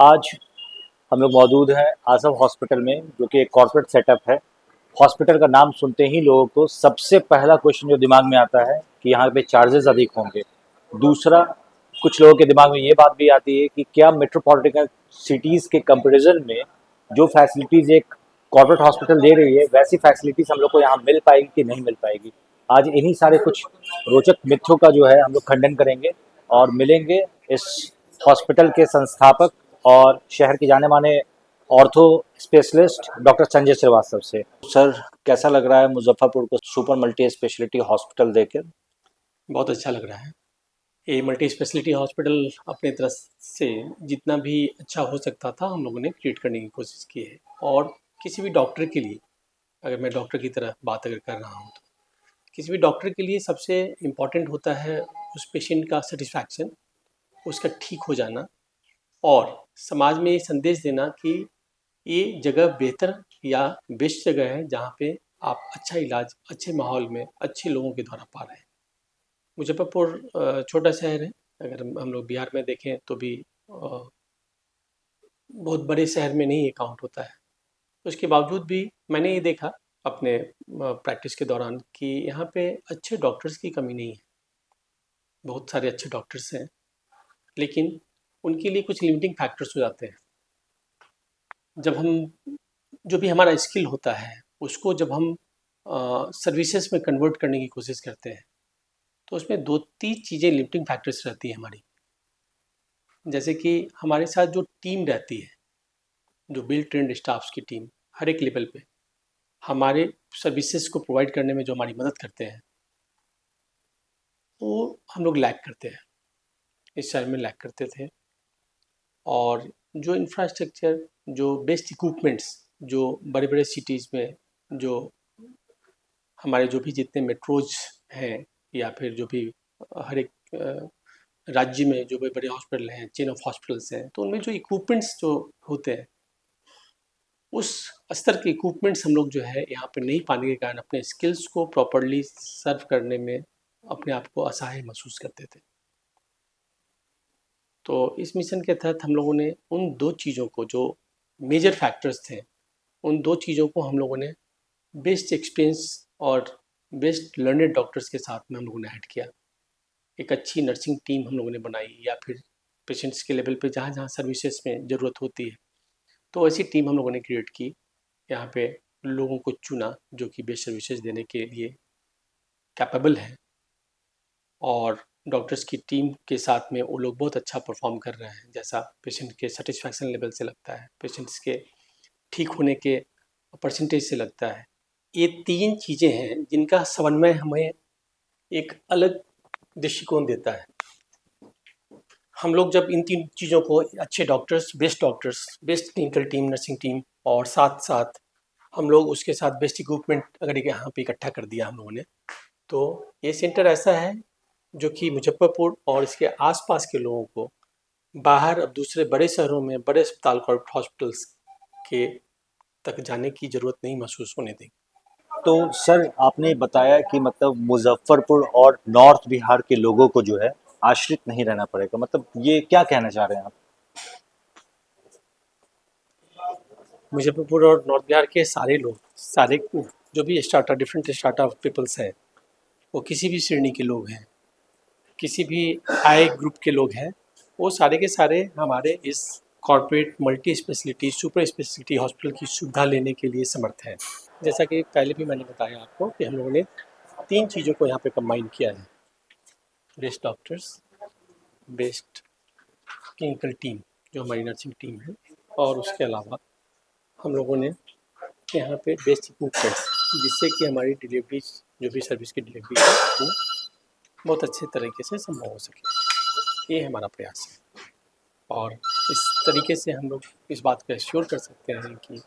आज हम लोग मौजूद हैं आसफ हॉस्पिटल में, जो कि एक कॉर्पोरेट सेटअप है। हॉस्पिटल का नाम सुनते ही लोगों को सबसे पहला क्वेश्चन जो दिमाग में आता है कि यहाँ पे चार्जेस अधिक होंगे। दूसरा, कुछ लोगों के दिमाग में ये बात भी आती है कि क्या मेट्रोपॉलिटन सिटीज़ के कंपैरिजन में जो फैसिलिटीज़ एक कॉर्पोरेट हॉस्पिटल दे रही है, वैसी फैसिलिटीज़ हम लोग को यहाँ मिल पाएगी कि नहीं मिल पाएगी। आज इन्हीं सारे कुछ रोचक मिथ्यों का जो है हम लोग खंडन करेंगे और मिलेंगे इस हॉस्पिटल के संस्थापक और शहर के जाने माने ortho specialist doctor Sanjay Srivastava से। सर, कैसा लग रहा है मुजफ्फरपुर को सुपर मल्टी स्पेशलिटी हॉस्पिटल देकर? बहुत अच्छा लग रहा है। ये मल्टी स्पेशलिटी हॉस्पिटल अपने तरफ से जितना भी अच्छा हो सकता था हम लोगों ने क्रिएट करने की कोशिश की है। और किसी भी डॉक्टर के लिए, अगर मैं डॉक्टर की तरह बात अगर कर रहा हूँ तो किसी भी डॉक्टर के लिए सबसे इम्पॉर्टेंट होता है उस पेशेंट का सेटिस्फैक्शन, उसका ठीक हो जाना और समाज में ये संदेश देना कि ये जगह बेहतर या बेस्ट जगह है जहाँ पे आप अच्छा इलाज अच्छे माहौल में अच्छे लोगों के द्वारा पा रहे हैं। मुजफ्फरपुर छोटा शहर है। अगर हम लोग बिहार में देखें तो भी बहुत बड़े शहर में नहीं ये काउंट होता है। उसके बावजूद भी मैंने ये देखा अपने प्रैक्टिस के दौरान कि यहाँ पे अच्छे डॉक्टर्स की कमी नहीं है। बहुत सारे अच्छे डॉक्टर्स हैं, लेकिन उनके लिए कुछ लिमिटिंग फैक्टर्स हो जाते हैं। जब हम जो भी हमारा स्किल होता है उसको जब हम सर्विसेज में कन्वर्ट करने की कोशिश करते हैं तो उसमें दो तीन चीज़ें लिमिटिंग फैक्टर्स रहती है हमारी। जैसे कि हमारे साथ जो टीम रहती है, जो वेल ट्रेंड स्टाफ्स की टीम हर एक लेवल पे हमारे सर्विसेज को प्रोवाइड करने में जो हमारी मदद करते हैं, वो हम लोग लैक करते हैं, इस शहर में लैक करते थे। और जो इंफ्रास्ट्रक्चर, जो बेस्ट इक्विपमेंट्स, जो बड़े बड़े सिटीज़ में जो हमारे जो भी जितने मेट्रोज हैं या फिर जो भी हर एक राज्य में जो भी बड़े हॉस्पिटल हैं, चेन ऑफ हॉस्पिटल्स हैं, तो उनमें जो इक्विपमेंट्स जो होते हैं, उस स्तर के इक्विपमेंट्स हम लोग जो है यहाँ पे नहीं पाने के कारण अपने स्किल्स को प्रॉपरली सर्व करने में अपने आप को असहाय महसूस करते थे। तो इस मिशन के तहत हम लोगों ने उन दो चीज़ों को, जो मेजर फैक्टर्स थे, उन दो चीज़ों को हम लोगों ने बेस्ट एक्सपीरियंस और बेस्ट लर्नेड डॉक्टर्स के साथ में हम लोगों ने ऐड किया। एक अच्छी नर्सिंग टीम हम लोगों ने बनाई, या फिर पेशेंट्स के लेवल पे जहाँ जहाँ सर्विसेज में ज़रूरत होती है तो ऐसी टीम हम लोगों ने क्रिएट की। यहाँ पे लोगों को चुना जो कि बेस्ट सर्विसेज देने के लिए कैपेबल हैं, और डॉक्टर्स की टीम के साथ में वो लोग बहुत अच्छा परफॉर्म कर रहे हैं, जैसा पेशेंट के सेटिस्फैक्शन लेवल से लगता है, पेशेंट्स के ठीक होने के परसेंटेज से लगता है। ये तीन चीज़ें हैं जिनका समन्वय हमें एक अलग दृष्टिकोण देता है। हम लोग जब इन तीन चीज़ों को, अच्छे doctors, best clinical team, nursing team, और साथ साथ हम लोग उसके साथ बेस्ट इक्विपमेंट अगर यहाँ पे इकट्ठा कर दिया हम लोगों ने, तो ये सेंटर ऐसा है जो कि मुजफ्फरपुर और इसके आसपास के लोगों को बाहर, अब दूसरे बड़े शहरों में बड़े अस्पताल, कॉर्पोरेट हॉस्पिटल्स के तक जाने की ज़रूरत नहीं महसूस होने देंगे। तो सर, आपने बताया कि मतलब मुजफ्फरपुर और नॉर्थ बिहार के लोगों को जो है आश्रित नहीं रहना पड़ेगा, मतलब ये क्या कहना चाह रहे हैं आप? मुजफ्फरपुर और नॉर्थ बिहार के सारे लोग, सारे जो भी स्टार्टअप, डिफरेंट स्टार्टअप पीपल्स हैं, वो किसी भी श्रेणी के लोग हैं, किसी भी आय ग्रुप के लोग हैं, वो सारे के सारे हमारे इस corporate multi speciality super speciality hospital की सुविधा लेने के लिए समर्थ हैं। जैसा कि पहले भी मैंने बताया आपको कि हम लोगों ने तीन चीज़ों को यहाँ पे कंबाइन किया है: best doctors, best clinical team जो हमारी नर्सिंग टीम है, और उसके अलावा हम लोगों ने यहाँ पे बेस्ट इक्विपमेंट्स, जिससे कि हमारी डिलीवरी, जो भी सर्विस की डिलीवरी है, वो बहुत अच्छे तरीके से संभव हो सके। ये हमारा प्रयास है, और इस तरीके से हम लोग इस बात को एश्योर कर सकते हैं कि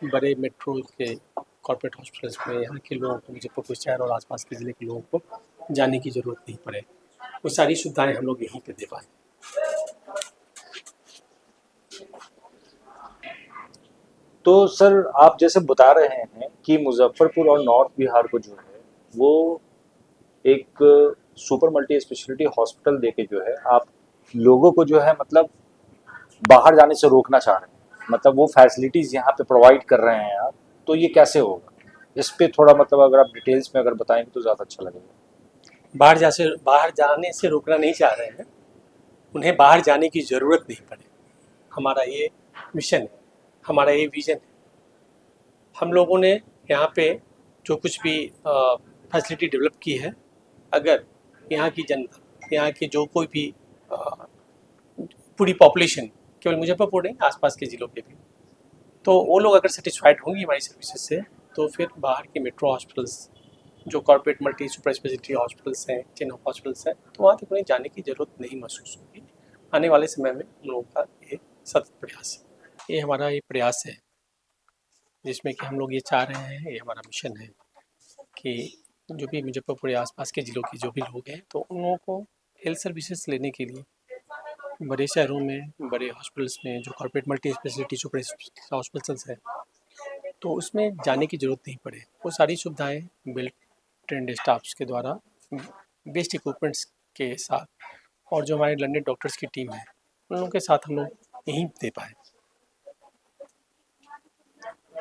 बड़े मेट्रो के कॉर्पोरेट हॉस्पिटल्स में यहाँ के लोगों को, मुजफ्फरपुर शहर और आसपास के ज़िले के लोगों को जाने की ज़रूरत नहीं पड़े। वो सारी सुविधाएं हम लोग यहीं पे दे पाएँ। तो सर, आप जैसे बता रहे हैं कि मुजफ्फरपुर और नॉर्थ बिहार को जो है वो एक सुपर मल्टी स्पेशलिटी हॉस्पिटल देके जो है आप लोगों को जो है मतलब बाहर जाने से रोकना चाह रहे हैं, मतलब वो फैसिलिटीज़ यहाँ पे प्रोवाइड कर रहे हैं आप, तो ये कैसे होगा? इस पे थोड़ा मतलब अगर आप डिटेल्स में अगर बताएंगे तो ज़्यादा अच्छा लगेगा। बाहर जाने से रोकना नहीं चाह रहे हैं, उन्हें बाहर जाने की ज़रूरत नहीं पड़े। हमारा ये मिशन है, हमारा ये विज़न है। हम लोगों ने यहाँ पे जो कुछ भी फैसिलिटी डेवलप की है, अगर यहाँ की जनता, यहाँ की जो कोई भी अ, पूरी पॉपुलेशन, केवल मुजफ्फरपुर नहीं, आसपास के ज़िलों के भी, तो वो लोग अगर सेटिस्फाइड होंगी हमारी सर्विसेज से, तो फिर बाहर के मेट्रो हॉस्पिटल्स, जो corporate multi super speciality hospitals हैं, चेन ऑफ हॉस्पिटल्स हैं, तो वहाँ तक उन्हें जाने की ज़रूरत नहीं महसूस होगी। आने वाले समय में हम लोगों का ये सतत प्रयास है, ये हमारा ये प्रयास है, जिसमें कि हम लोग ये चाह रहे हैं, ये हमारा मिशन है कि जो भी मुजफ्फरपुर या आसपास के ज़िलों के जो भी लोग हैं, तो उन लोगों को हेल्थ सर्विसेज लेने के लिए बड़े शहरों में, बड़े हॉस्पिटल्स में, जो corporate multi speciality super hospitals हैं, तो उसमें जाने की ज़रूरत नहीं पड़े। वो सारी सुविधाएं वेल ट्रेंड स्टाफ्स के द्वारा, बेस्ट इक्विपमेंट्स के साथ, और जो हमारे लंदन डॉक्टर्स की टीम है, उन लोगों के साथ हम लोग यहीं दे पाए।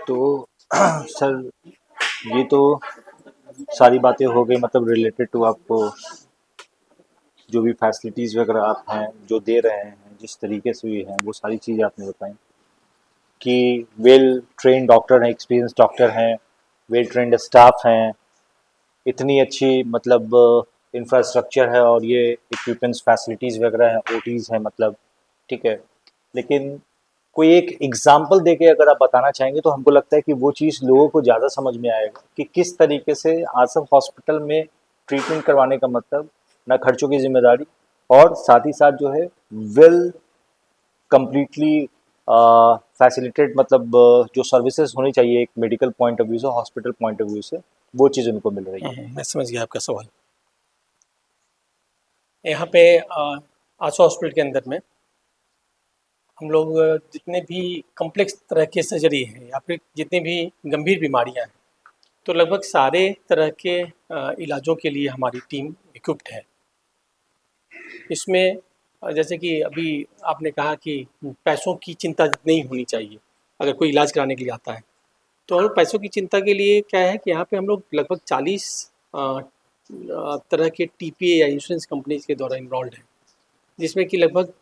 तो सर, ये तो सारी बातें हो गई मतलब रिलेटेड टू आपको जो भी फैसिलिटीज़ वगैरह आप हैं जो दे रहे हैं, जिस तरीके से भी हैं, वो सारी चीज़ें आपने बताई कि वेल ट्रेन डॉक्टर हैं, एक्सपीरियंस डॉक्टर हैं, वेल ट्रेंड स्टाफ हैं, इतनी अच्छी मतलब इंफ्रास्ट्रक्चर है और ये इक्विपमेंट्स फैसिलिटीज़ वगैरह हैं, ओटीज़ हैं मतलब, ठीक है। लेकिन कोई एक एग्जाम्पल देके अगर आप बताना चाहेंगे तो हमको लगता है कि वो चीज़ लोगों को ज़्यादा समझ में आएगा कि किस तरीके से आसफ हॉस्पिटल में ट्रीटमेंट करवाने का मतलब ना खर्चों की जिम्मेदारी और साथ ही साथ जो है वेल कंप्लीटली फैसिलिटेड मतलब जो सर्विसेज होनी चाहिए एक मेडिकल पॉइंट ऑफ व्यू से, हॉस्पिटल पॉइंट ऑफ व्यू से, वो चीज़ उनको मिल रही है। मैं समझ गया आपका सवाल। यहाँ पे आशा हॉस्पिटल के अंदर में हम लोग जितने भी कॉम्प्लेक्स तरह के सर्जरी हैं या फिर जितनी भी गंभीर बीमारियां हैं, तो लगभग सारे तरह के इलाजों के लिए हमारी टीम इक्विप्ड है। इसमें जैसे कि अभी आपने कहा कि पैसों की चिंता नहीं होनी चाहिए अगर कोई इलाज कराने के लिए आता है, तो हम लोग पैसों की चिंता के लिए क्या है कि यहाँ पे हम लोग लगभग 40 तरह के टीपीए या इंश्योरेंस कंपनीज के द्वारा इन्वॉल्व हैं, जिसमें कि लगभग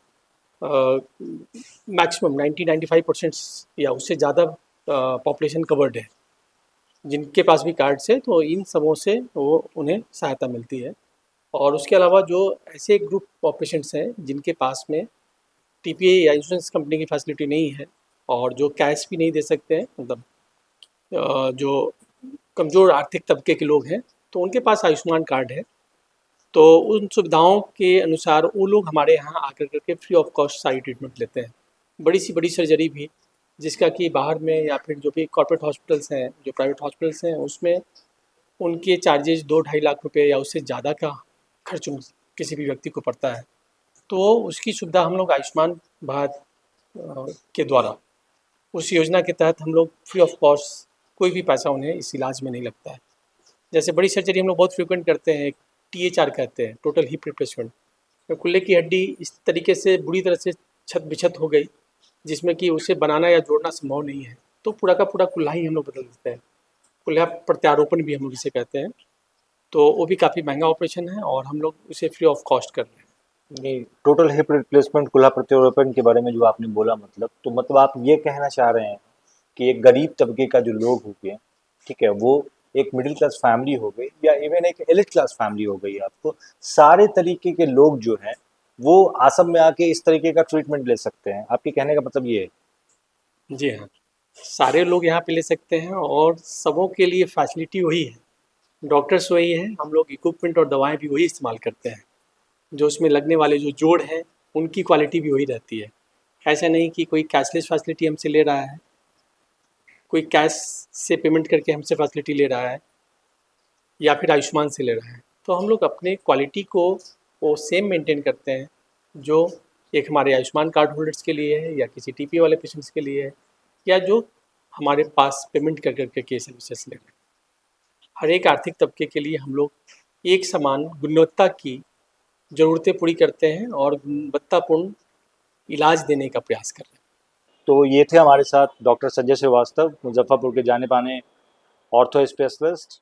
मैक्सिमम 90-95% या उससे ज़्यादा पॉपुलेशन कवर्ड है, जिनके पास भी कार्ड्स है, तो इन सबों से वो उन्हें सहायता मिलती है। और उसके अलावा जो ऐसे ग्रुप ऑफ पेशेंट्स हैं जिनके पास में टीपीए या इंश्योरेंस कंपनी की फैसिलिटी नहीं है और जो कैश भी नहीं दे सकते हैं, मतलब जो कमज़ोर आर्थिक तबके के लोग हैं, तो उनके पास आयुष्मान कार्ड है, तो उन सुविधाओं के अनुसार वो लोग हमारे यहाँ आकर करके फ्री ऑफ कॉस्ट सारी ट्रीटमेंट लेते हैं। बड़ी सर्जरी भी, जिसका कि बाहर में या फिर जो भी कॉर्पोरेट हॉस्पिटल्स हैं, जो प्राइवेट हॉस्पिटल्स हैं, उसमें उनके चार्जेज 2-2.5 लाख रुपए या उससे ज़्यादा का खर्च किसी भी व्यक्ति को पड़ता है। तो उसकी सुविधा हम लोग आयुष्मान भारत के द्वारा, उस योजना के तहत हम लोग फ्री ऑफ कॉस्ट, कोई भी पैसा उन्हें इस इलाज में नहीं लगता है। जैसे बड़ी सर्जरी हम लोग बहुत फ्रिक्वेंट करते हैं, THR कहते हैं, टोटल हिप रिप्लेसमेंट। तो कुल्ले की हड्डी इस तरीके से बुरी तरह से छत बिछत हो गई, जिसमें कि उसे बनाना या जोड़ना संभव नहीं है, तो पूरा का पूरा कुल्ला ही हम लोग बदल देते हैं। कुल्ला प्रत्यारोपण भी हम लोग इसे कहते हैं। तो वो भी काफ़ी महंगा ऑपरेशन है और हम लोग उसे फ्री ऑफ कॉस्ट कर रहे हैं। नहीं, टोटल हिप रिप्लेसमेंट कुल्ला प्रत्यारोपण के बारे में जो आपने बोला मतलब, तो मतलब आप ये कहना चाह रहे हैं कि एक गरीब तबके का जो लोग हो गए, ठीक है, वो एक मिडिल क्लास फैमिली हो गई या इवन एक एलिट क्लास फैमिली हो गई, आपको सारे तरीके के लोग जो हैं वो आसम में आके इस तरीके का ट्रीटमेंट ले सकते हैं, आपके कहने का मतलब ये है? जी हाँ, सारे लोग यहाँ पे ले सकते हैं और सबों के लिए फैसिलिटी वही है, डॉक्टर्स वही हैं, हम लोग इक्विपमेंट और दवाएं भी वही इस्तेमाल करते हैं, जो उसमें लगने वाले जो जोड़ हैं उनकी क्वालिटी भी वही रहती है। ऐसा नहीं कि कोई कैशलेस फैसिलिटी हमसे ले रहा है, कोई कैश से पेमेंट करके हमसे फैसिलिटी ले रहा है या फिर आयुष्मान से ले रहा है, तो हम लोग अपने क्वालिटी को वो सेम मेंटेन करते हैं जो एक हमारे आयुष्मान कार्ड होल्डर्स के लिए है या किसी टीपी वाले पेशेंट्स के लिए है या जो हमारे पास पेमेंट कर करके के सर्विसेज ले रहे हैं। हर एक आर्थिक तबके के लिए हम लोग एक समान गुणवत्ता की ज़रूरतें पूरी करते हैं और गुणवत्तापूर्ण इलाज देने का प्रयास कर रहे हैं। तो ये थे हमारे साथ डॉक्टर संजय श्रीवास्तव, मुजफ्फरपुर के जाने माने ऑर्थो स्पेशलिस्ट।